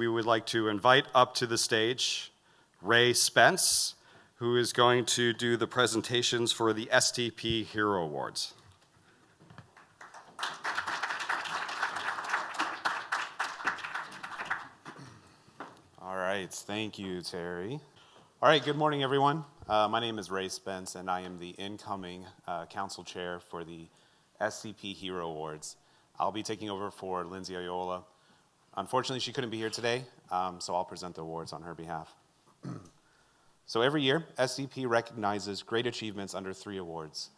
We would like to invite up to the stage Ray Spence, who is going to do the presentations for the SDP Hero Awards. All right, thank you, Terry. All right, good morning, everyone. My name is Ray Spence, and I am the incoming council chair for the SDP Hero Awards. I'll be taking over for Lindsay Ayola. Unfortunately, she couldn't be here today, so I'll present the awards on her behalf. So every year, SDP recognizes great achievements under 3 awards: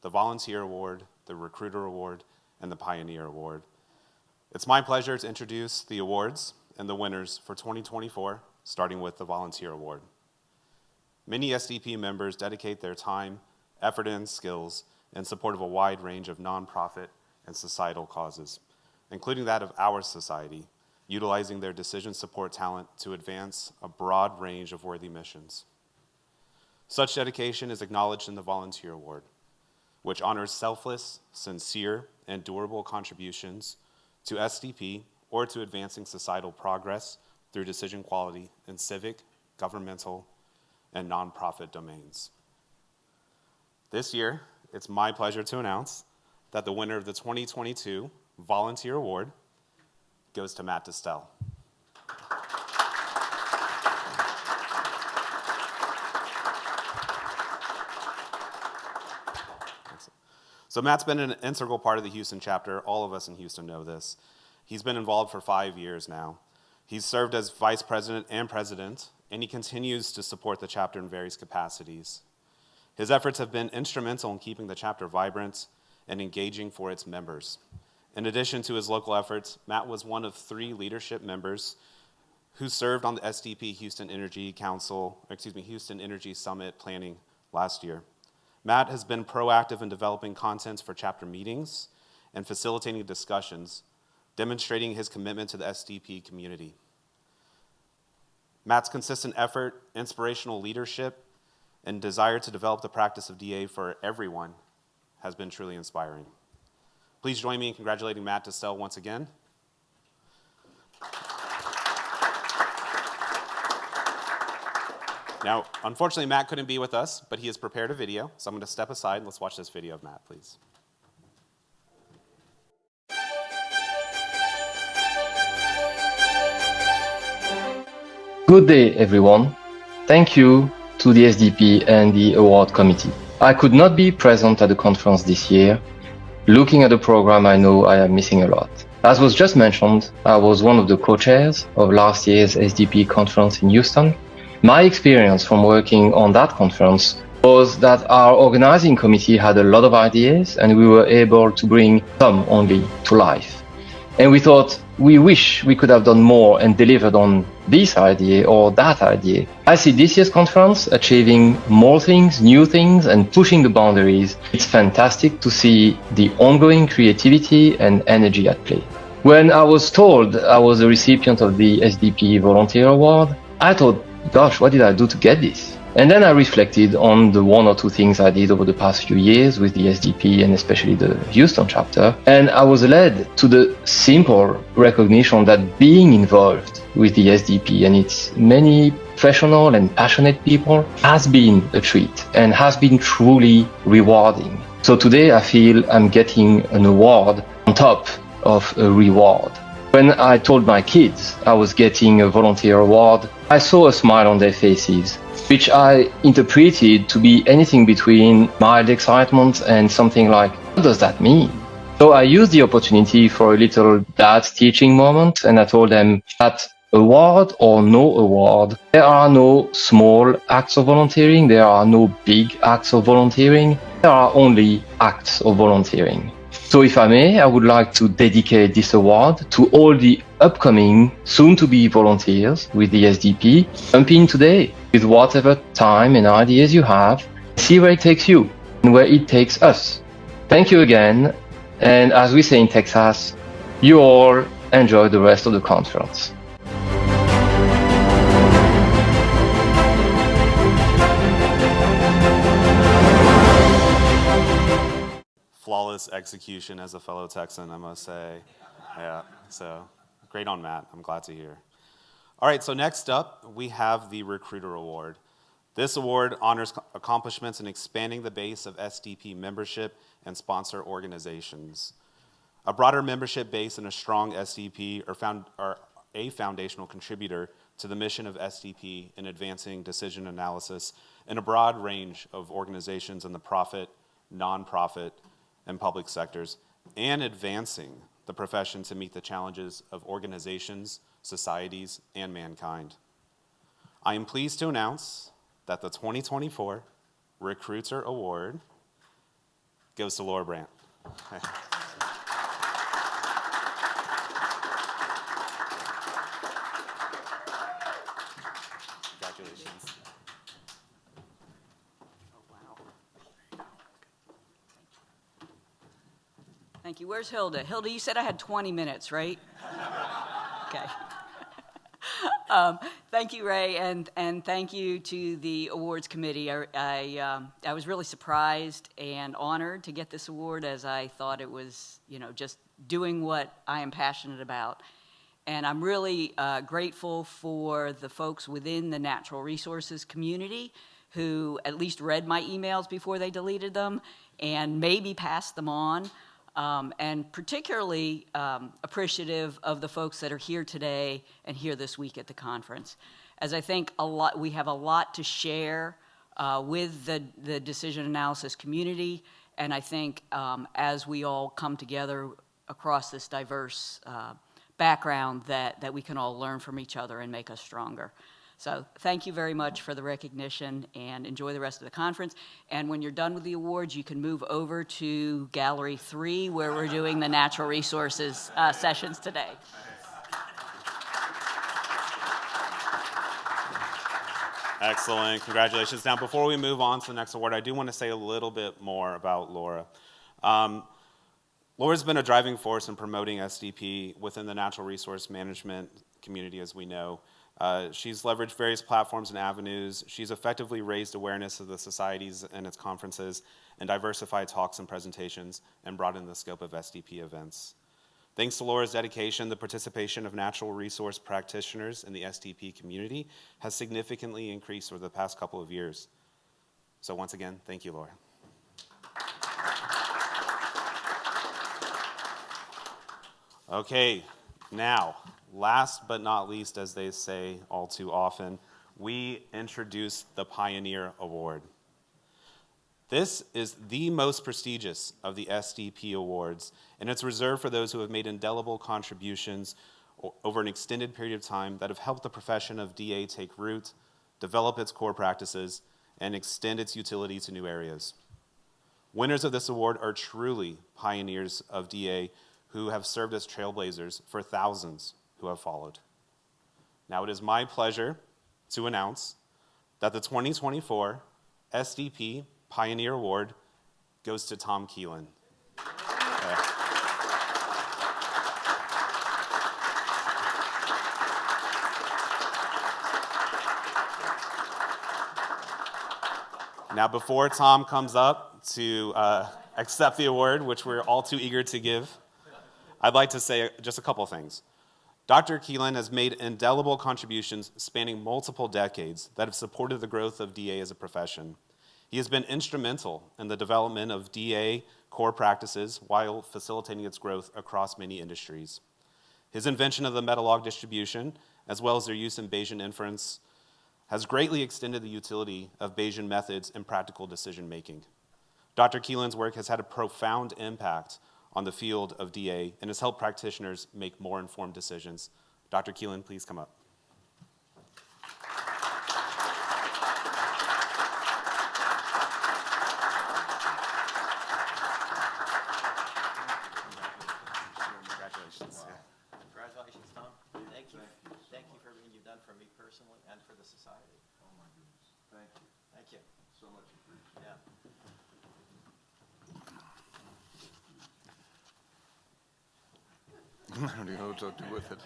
the Volunteer Award, the Recruiter Award, and the Pioneer Award. It's my pleasure to introduce the awards and the winners for 2024, starting with the Volunteer Award. Many SDP members dedicate their time, effort, and skills in support of a wide range of nonprofit and societal causes, including that of our society, utilizing their decision support talent to advance a broad range of worthy missions. Such dedication is acknowledged in the Volunteer Award, which honors selfless, sincere, and durable contributions to SDP or to advancing societal progress through decision quality in civic, governmental, and nonprofit domains. This year, it's my pleasure to announce that the winner of the 2022 Volunteer Award goes to Matt Distel. So Matt's been an integral part of the Houston chapter. All of us in Houston know this. He's been involved for 5 years now. He's served as vice president and president, and he continues to support the chapter in various capacities. His efforts have been instrumental in keeping the chapter vibrant and engaging for its members. In addition to his local efforts, Matt was one of 3 leadership members who served on the SDP Houston Energy Summit planning last year. Matt has been proactive in developing content for chapter meetings and facilitating discussions, demonstrating his commitment to the SDP community. Matt's consistent effort, inspirational leadership, and desire to develop the practice of DA for everyone has been truly inspiring. Please join me in congratulating Matt Distel once again. Now, unfortunately, Matt couldn't be with us, but he has prepared a video, so I'm going to step aside. Let's watch this video of Matt, please. Good day, everyone. Thank you to the SDP and the award committee. I could not be present at the conference this year. Looking at the program, I know I am missing a lot. As was just mentioned, I was one of the co-chairs of last year's SDP conference in Houston. My experience from working on that conference was that our organizing committee had a lot of ideas and we were able to bring some only to life. And we thought, we wish we could have done more and delivered on this idea or that idea. I see this year's conference achieving more things, new things, and pushing the boundaries. It's fantastic to see the ongoing creativity and energy at play. When I was told I was a recipient of the SDP Volunteer Award, I thought, gosh, what did I do to get this? And then I reflected on the 1 or 2 things I did over the past few years with the SDP and especially the Houston chapter. And I was led to the simple recognition that being involved with the SDP and its many professional and passionate people has been a treat and has been truly rewarding. So today I feel I'm getting an award on top of a reward. When I told my kids I was getting a volunteer award, I saw a smile on their faces, which I interpreted to be anything between mild excitement and something like, what does that mean? So I used the opportunity for a little dad teaching moment, and I told them that award or no award, there are no small acts of volunteering, there are no big acts of volunteering, there are only acts of volunteering. So if I may, I would like to dedicate this award to all the upcoming, soon-to-be volunteers with the SDP. Jump in today with whatever time and ideas you have. See where it takes you and where it takes us. Thank you again. And as we say in Texas, you all enjoy the rest of the conference. Flawless execution as a fellow Texan, I must say. Yeah, so great on Matt. I'm glad to hear. All right, so next up, we have the Recruiter Award. This award honors accomplishments in expanding the base of SDP membership and sponsor organizations. A broader membership base and a strong SDP are a foundational contributor to the mission of SDP in advancing decision analysis in a broad range of organizations in the profit, nonprofit, and public sectors, and advancing the profession to meet the challenges of organizations, societies, and mankind. I am pleased to announce that the 2024 Recruiter Award goes to Laura Brandt. Congratulations. Oh, wow. Thank you. Where's Hilda? Hilda, you said I had 20 minutes, right? Okay. Thank you, Ray, and thank you to the awards committee. I was really surprised and honored to get this award, as I thought it was, just doing what I am passionate about. And I'm really grateful for the folks within the natural resources community who at least read my emails before they deleted them and maybe passed them on. And particularly appreciative of the folks that are here today and here this week at the conference, as I think we have a lot to share with the decision analysis community, and I think as we all come together across this diverse background that we can all learn from each other and make us stronger. So thank you very much for the recognition, and enjoy the rest of the conference. And when you're done with the awards, you can move over to Gallery 3, where we're doing the natural resources sessions today. Excellent, congratulations. Now, before we move on to the next award, I do want to say a little bit more about Laura. Laura's been a driving force in promoting SDP within the natural resource management community, as we know. She's leveraged various platforms and avenues. She's effectively raised awareness of the societies and its conferences, and diversified talks and presentations, and broadened the scope of SDP events. Thanks to Laura's dedication, the participation of natural resource practitioners in the SDP community has significantly increased over the past couple of years. So once again, thank you, Laura. Okay, now, last but not least, as they say all too often, we introduce the Pioneer Award. This is the most prestigious of the SDP awards, and it's reserved for those who have made indelible contributions over an extended period of time that have helped the profession of DA take root, develop its core practices, and extend its utility to new areas. Winners of this award are truly pioneers of DA who have served as trailblazers for thousands who have followed. Now it is my pleasure to announce that the 2024 SDP Pioneer Award goes to Tom Keelan. Now, before Tom comes up to accept the award, which we're all too eager to give, I'd like to say just a couple things. Dr. Keelan has made indelible contributions spanning multiple decades that have supported the growth of DA as a profession. He has been instrumental in the development of DA core practices while facilitating its growth across many industries. His invention of the meta-log distribution, as well as their use in Bayesian inference, has greatly extended the utility of Bayesian methods in practical decision-making. Dr. Keelan's work has had a profound impact on the field of DA and has helped practitioners make more informed decisions. Dr. Keelan, please come up. Congratulations. Congratulations, Tom. Thank you. Thank you for everything you've done for me personally and for the society. Oh my goodness. Thank you. Thank you. So much appreciated. Yeah. I don't even know what to do with it.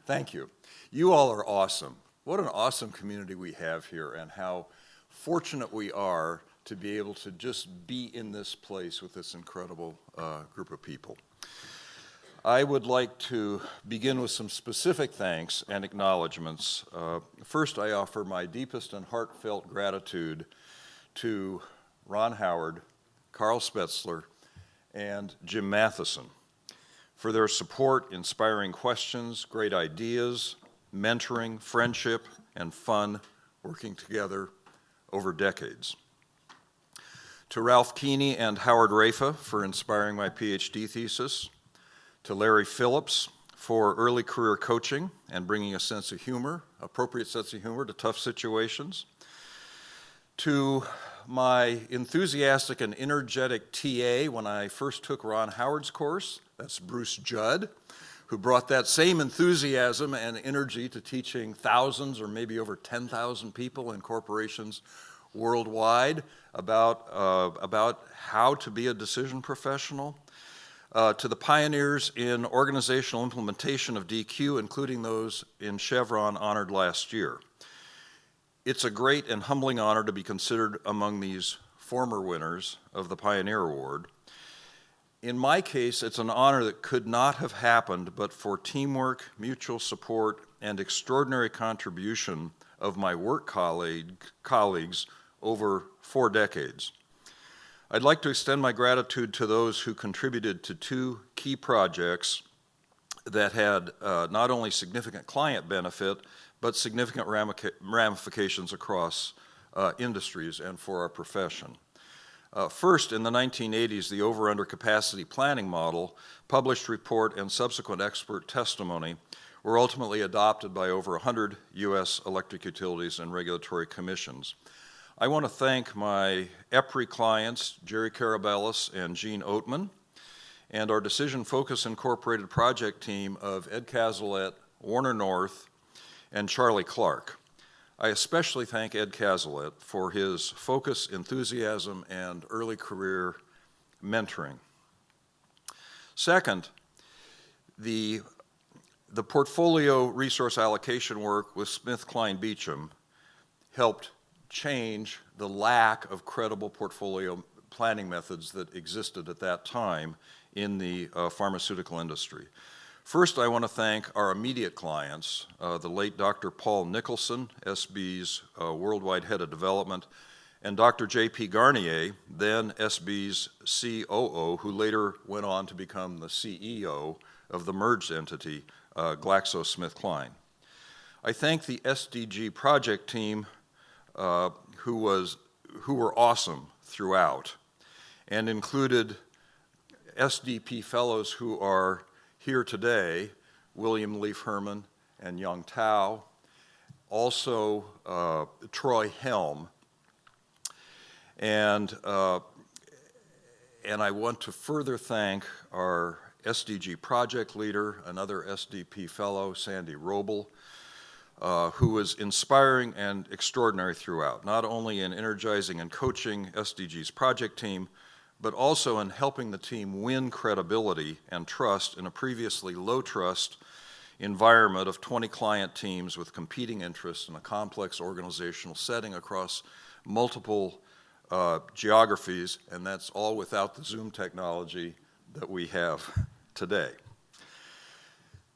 Thank you. You all are awesome. What an awesome community we have here, and how fortunate we are to be able to just be in this place with this incredible group of people. I would like to begin with some specific thanks and acknowledgments. First, I offer my deepest and heartfelt gratitude to Ron Howard, Carl Spetzler, and Jim Matheson for their support, inspiring questions, great ideas, mentoring, friendship, and fun working together over decades. To Ralph Keeney and Howard Rafa for inspiring my PhD thesis. To Larry Phillips for early career coaching and bringing a sense of humor, appropriate sense of humor to tough situations. To my enthusiastic and energetic TA when I first took Ron Howard's course, that's Bruce Judd, who brought that same enthusiasm and energy to teaching thousands or maybe over 10,000 people in corporations worldwide about how to be a decision professional. To the pioneers in organizational implementation of DQ, including those in Chevron honored last year. It's a great and humbling honor to be considered among these former winners of the Pioneer Award. In my case, it's an honor that could not have happened but for teamwork, mutual support, and extraordinary contribution of my work colleagues over 4 decades. I'd like to extend my gratitude to those who contributed to 2 key projects that had not only significant client benefit, but significant ramifications across industries and for our profession. First, in the 1980s, the over-under capacity planning model, published report, and subsequent expert testimony were ultimately adopted by over 100 U.S. electric utilities and regulatory commissions. I want to thank my EPRI clients, Jerry Carabellis and Gene Oatman, and our Decision Focus Incorporated project team of Ed Cazalet, Warner North, and Charlie Clark. I especially thank Ed Cazalet for his focus, enthusiasm, and early career mentoring. Second, the portfolio resource allocation work with SmithKline Beecham helped change the lack of credible portfolio planning methods that existed at that time in the pharmaceutical industry. First, I want to thank our immediate clients, the late Dr. Paul Nicholson, SB's worldwide head of development, and Dr. J.P. Garnier, then SB's COO, who later went on to become the CEO of the merged entity, GlaxoSmithKline. I thank the SDG project team who were awesome throughout and included SDP fellows who are here today, William Leaf Herman and Young Tao, also Troy Helm, and I want to further thank our SDG project leader, another SDP fellow, Sandy Roble, who was inspiring and extraordinary throughout, not only in energizing and coaching SDG's project team, but also in helping the team win credibility and trust in a previously low-trust environment of 20 client teams with competing interests in a complex organizational setting across multiple geographies, and that's all without the Zoom technology that we have today.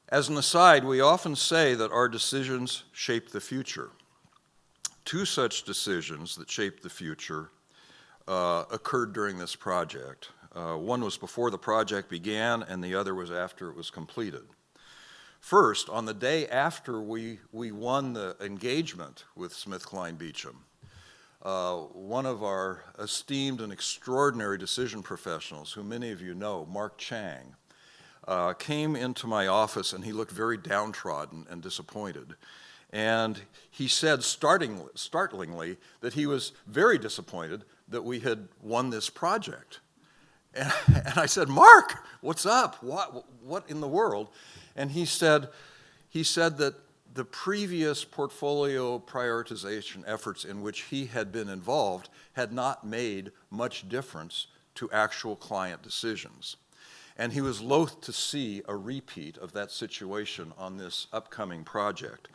As an aside, we often say that our decisions shape the future. 2 such decisions that shape the future occurred during this project. One was before the project began, and the other was after it was completed. First, on the day after we won the engagement with SmithKline Beecham, one of our esteemed and extraordinary decision professionals, who many of you know, Mark Chang, came into my office, and he looked very downtrodden and disappointed. And he said startlingly that he was very disappointed that we had won this project. And I said, Mark, what's up? What in the world? And he said that the previous portfolio prioritization efforts in which he had been involved had not made much difference to actual client decisions. And he was loath to see a repeat of that situation on this upcoming project.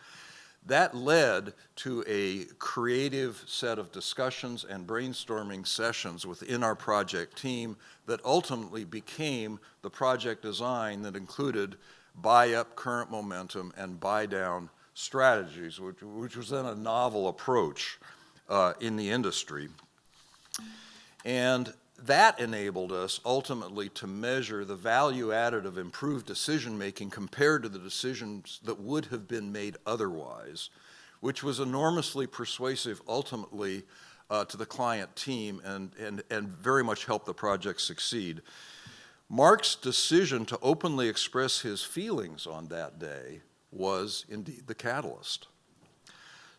That led to a creative set of discussions and brainstorming sessions within our project team that ultimately became the project design that included buy up current momentum and buy down strategies, which was then a novel approach in the industry. And that enabled us ultimately to measure the value added of improved decision-making compared to the decisions that would have been made otherwise, which was enormously persuasive ultimately to the client team and very much helped the project succeed. Mark's decision to openly express his feelings on that day was indeed the catalyst.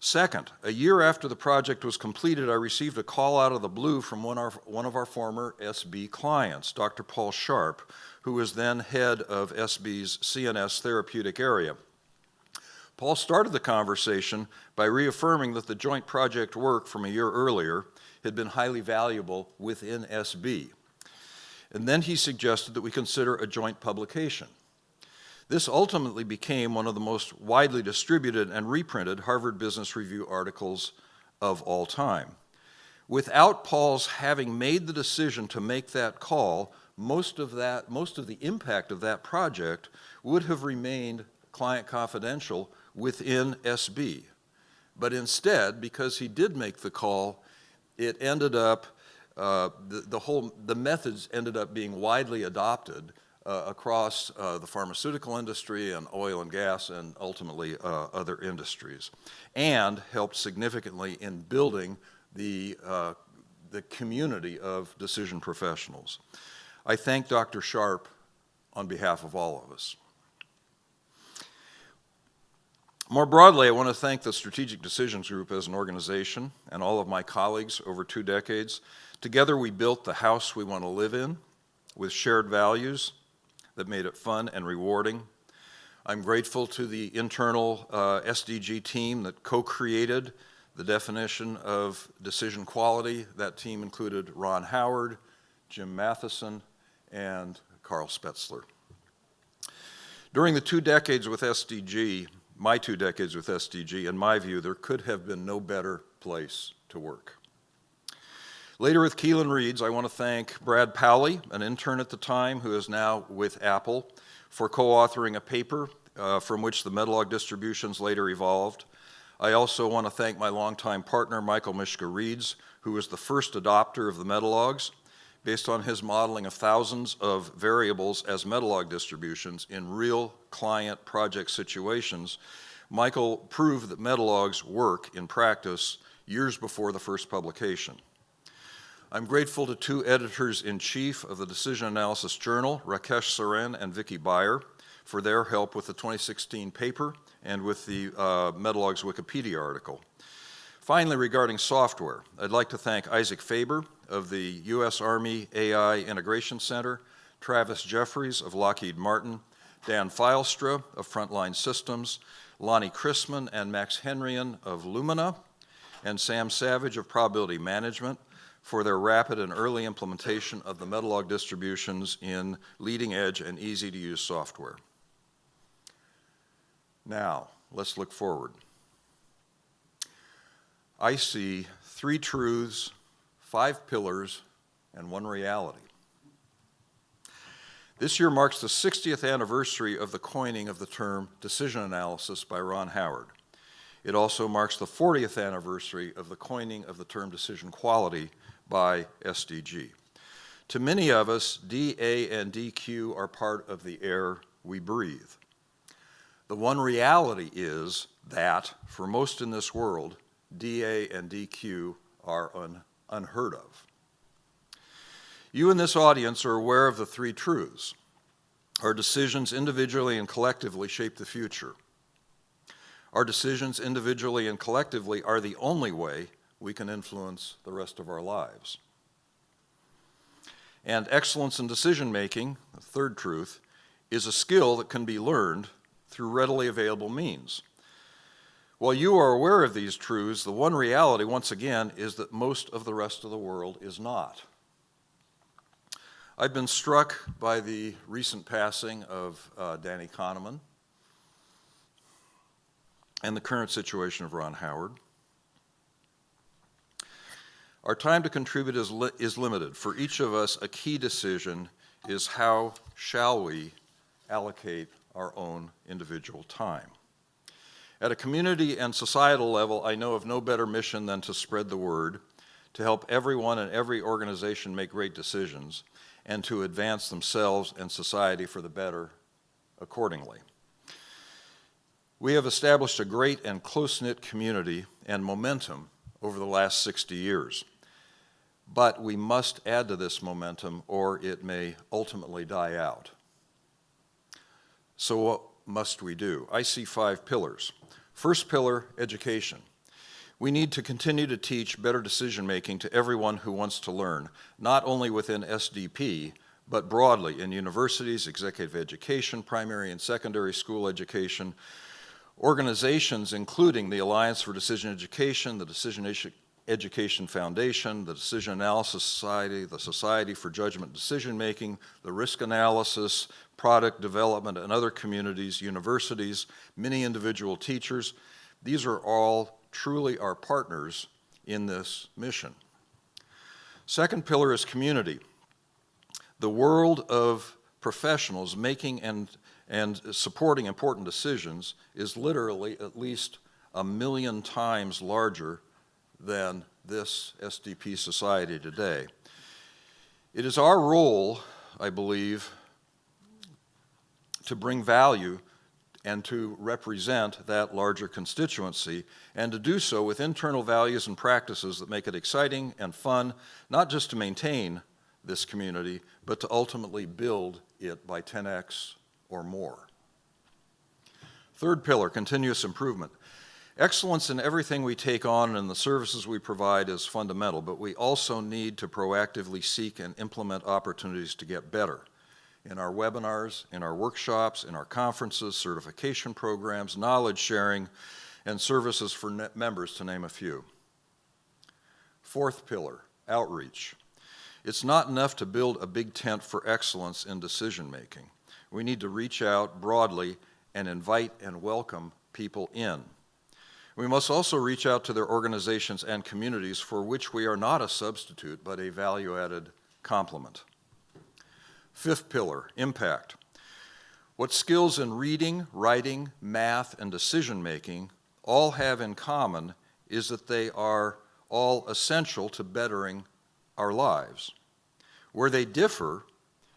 Second, a year after the project was completed, I received a call out of the blue from one of our former SB clients, Dr. Paul Sharp, who was then head of SB's CNS therapeutic area. Paul started the conversation by reaffirming that the joint project work from a year earlier had been highly valuable within SB. And then he suggested that we consider a joint publication. This ultimately became one of the most widely distributed and reprinted Harvard Business Review articles of all time. Without Paul's having made the decision to make that call, most of the impact of that project would have remained client confidential within SB. But instead, because he did make the call, it ended up, the methods ended up being widely adopted across the pharmaceutical industry and oil and gas and ultimately other industries, and helped significantly in building the community of decision professionals. I thank Dr. Sharp on behalf of all of us. More broadly, I want to thank the Strategic Decisions Group as an organization and all of my colleagues over 2 decades. Together we built the house we want to live in with shared values that made it fun and rewarding. I'm grateful to the internal SDG team that co-created the definition of decision quality. That team included Ron Howard, Jim Matheson, and Carl Spetzler. During the 2 decades with SDG, my 2 decades with SDG, in my view, there could have been no better place to work. Later with Keelan Reeds, I want to thank Brad Powley, an intern at the time who is now with Apple, for co-authoring a paper from which the Medalog distributions later evolved. I also want to thank my longtime partner, Michael Mishka Reeds, who was the first adopter of the Medalogs. Based on his modeling of thousands of variables as Medalog distributions in real client project situations, Michael proved that Medalogs work in practice years before the first publication. I'm grateful to 2 editors-in-chief of the Decision Analysis Journal, Rakesh Saren and Vicky Byer, for their help with the 2016 paper and with the Medalog's Wikipedia article. Finally, regarding software, I'd like to thank Isaac Faber of the U.S. Army AI Integration Center, Travis Jeffries of Lockheed Martin, Dan Filestra of Frontline Systems, Lonnie Chrisman and Max Henrian of Lumina, and Sam Savage of Probability Management for their rapid and early implementation of the Medalog distributions in leading-edge and easy-to-use software. Now, let's look forward. I see 3 truths, 5 pillars, and 1 reality. This year marks the 60th anniversary of the coining of the term decision analysis by Ron Howard. It also marks the 40th anniversary of the coining of the term decision quality by SDG. To many of us, DA and DQ are part of the air we breathe. The one reality is that, for most in this world, DA and DQ are unheard of. You in this audience are aware of the 3 truths. Our decisions individually and collectively shape the future. Our decisions individually and collectively are the only way we can influence the rest of our lives. And excellence in decision-making, the 3rd truth, is a skill that can be learned through readily available means. While you are aware of these truths, the one reality, once again, is that most of the rest of the world is not. I've been struck by the recent passing of Danny Kahneman. and the current situation of Ron Howard. Our time to contribute is limited. For each of us, a key decision is how shall we allocate our own individual time. At a community and societal level, I know of no better mission than to spread the word, to help everyone and every organization make great decisions, and to advance themselves and society for the better accordingly. We have established a great and close-knit community and momentum over the last 60 years. But we must add to this momentum or it may ultimately die out. So what must we do? I see 5 pillars. First pillar, education. We need to continue to teach better decision-making to everyone who wants to learn, not only within SDP, but broadly in universities, executive education, primary and secondary school education, organizations including the Alliance for Decision Education, the Decision Education Foundation, the Decision Analysis Society, the Society for Judgment Decision Making, the Risk Analysis, Product Development, and other communities, universities, many individual teachers. These are all truly our partners in this mission. Second pillar is community. The world of professionals making and supporting important decisions is literally at least 1 million times larger than this SDP society today. It is our role, I believe, to bring value and to represent that larger constituency, and to do so with internal values and practices that make it exciting and fun, not just to maintain this community, but to ultimately build it by 10x or more. Third pillar, continuous improvement. Excellence in everything we take on and the services we provide is fundamental, but we also need to proactively seek and implement opportunities to get better in our webinars, in our workshops, in our conferences, certification programs, knowledge sharing, and services for members, to name a few. Fourth pillar, outreach. It's not enough to build a big tent for excellence in decision making. We need to reach out broadly and invite and welcome people in. We must also reach out to their organizations and communities for which we are not a substitute, but a value-added complement. Fifth pillar, impact. What skills in reading, writing, math, and decision-making all have in common is that they are all essential to bettering our lives. Where they differ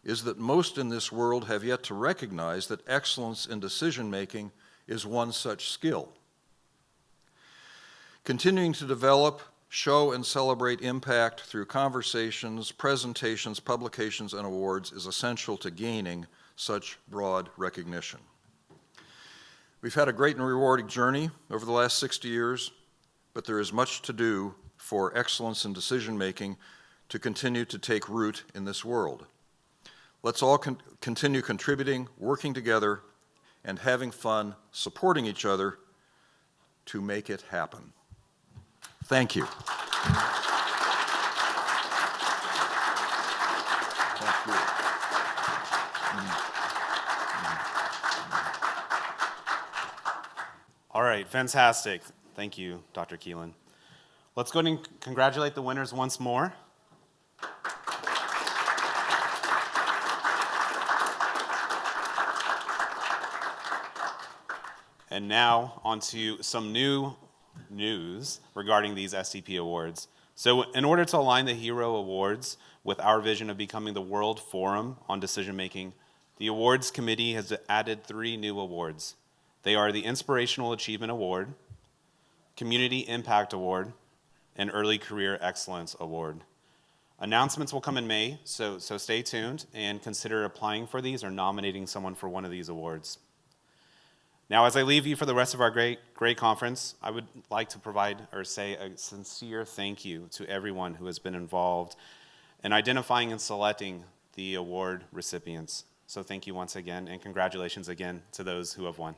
is that most in this world have yet to recognize that excellence in decision-making is one such skill. Continuing to develop, show, and celebrate impact through conversations, presentations, publications, and awards is essential to gaining such broad recognition. We've had a great and rewarding journey over the last 60 years, but there is much to do for excellence in decision-making to continue to take root in this world. Let's all continue contributing, working together, and having fun, supporting each other to make it happen. Thank you. Thank you. All right, fantastic. Thank you, Dr. Keelan. Let's go ahead and congratulate the winners once more. And now on to some new news regarding these SDP Awards. So in order to align the Hero Awards with our vision of becoming the World Forum on Decision Making, the Awards Committee has added 3 new awards. They are the Inspirational Achievement Award, Community Impact Award, and Early Career Excellence Award. Announcements will come in May, so stay tuned and consider applying for these or nominating someone for one of these awards. Now, as I leave you for the rest of our great conference, I would like to provide or say a sincere thank you to everyone who has been involved in identifying and selecting the award recipients. So thank you once again, and congratulations again to those who have won.